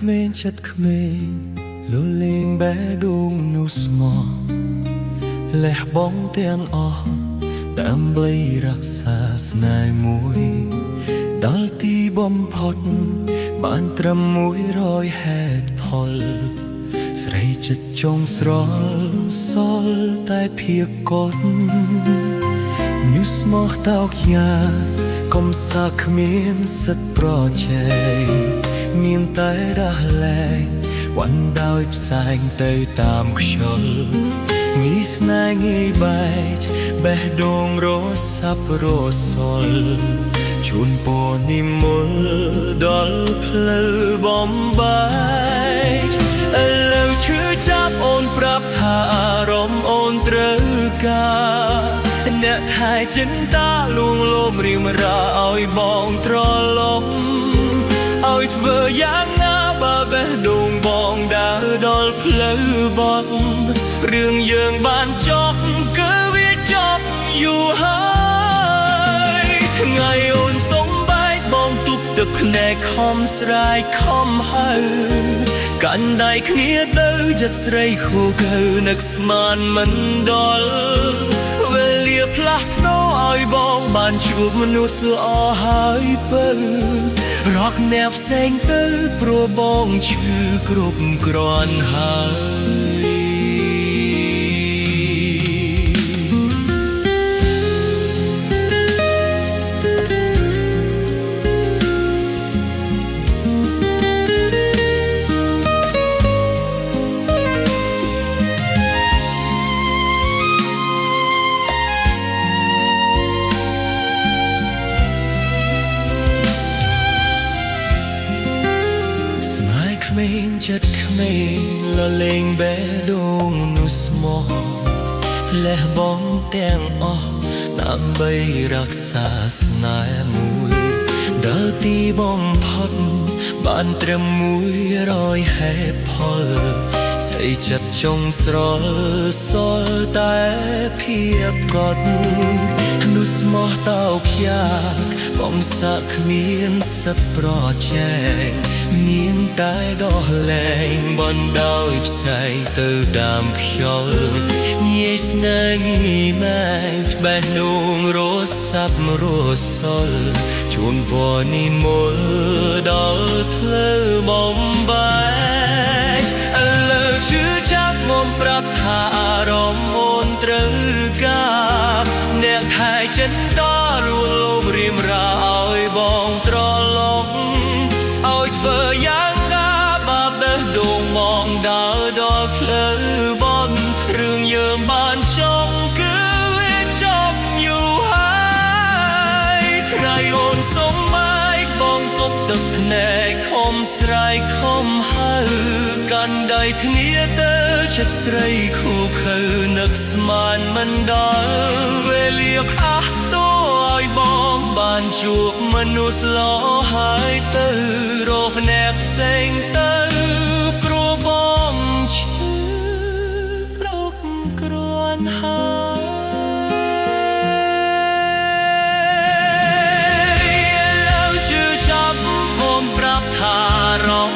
ក្មេងចិត្តក្មេងលលេងបែដងនោះស្មោះលះបង់ទាំងអស់ដើម្បីរក្សាស្នេហ៍មួយដល់ទីបំផុតបានត្រឹម100ហេតុផលស្រីចិត្តចង់ស្រល់សល់តែភាពកត់នោះស្មោះតោកយ៉ាកុំសាគ្មានសិទ្ធប្រជែងមានតែរះលែងវ៉ាន់ដោយផ្សែងទៅតាមខ្យល់ងាយស្នេហ៍ងាយបែកបេះដូងរសាប់រសល់ជូនពរនិមលដល់ផ្លូវបំបែកឥឡូវឈឺចាប់អូនប្រាប់ថាអារម្មណ៍អូនត្រូវការអ្នកថែចិន្តាលួងលោមរៀងរាឲ្យបងត្រឡប់ឲ្យធ្វើយ៉ាងណាបើបេះដូងបងដើរដល់ផ្លូវបត់រឿងយើងបានចប់គឺវាចប់យូរហើយថ្ងៃអូនសុំបែកបងទប់ទឹកភ្នែកខំស្រាយខំហើកាន់ដៃគ្នាទៅចិត្តស្រីខូខើនឹកស្មានមិនដល់វេលាផ្លាស់ប្ដូរឲ្យបងបានជួបមនុស្សស្អហើយពើរកអ្នកផ្សេងទៅព្រោះបងឈឺគ្រប់គ្រាន់ហើយក្មេងចិត្តក្មេងលលេងបេះដូងនោះស្មោះលះបង់ទាំងអស់ដើម្បីរក្សាស្នេហ៍មួយដល់ទីបំផុតបានត្រឹម100ហេតុផលស្អីចិត្តចង់ស្រល់សល់តែភាពកត់នោះស្មោះតោកយ៉ាបងសាក់គ្មានសិទ្ធប្រជែងមានតែដោះលែងបណ្ដោយផ្សែងទៅតាមខ្យល់ងាយស្នេហ៍ងាយម៉ែងបេះដូងរសាប់រសល់ជូនពរនិមលដល់ផ្លូវបំបែកឥឡូវឈឺចាប់មកប្រាប់ថាអារម្មណ៍អូនត្រូវការអ្នកថែចិន្តារួលលោមរៀមរាឲ្យបងត្រឡប់ឲ្យធ្វើយ៉ាងណាបើបេះដូងមកដើរដល់ផ្លូវបត់រឿងយើងបានចង់គឺវាចប់យូរហើយថ្ងៃអូនសុំបែកបងទប់ទឹកភ្នែកខំស្រ័យខំហើកាន់ដៃគ្នាទៅចិត្តស្រីខូខើនឹកស្មានមិនដល់វេលាផ្លាស់ប្ដូរឲ្យបងបានជួបមនុស្សល្អហើយទៅរកអ្នកផ្សេងទៅព្រោះបងឈឺគ្រប់គ្រាន់ហើយឥឡូវជឿចាប់បងប្រាប់ថារំ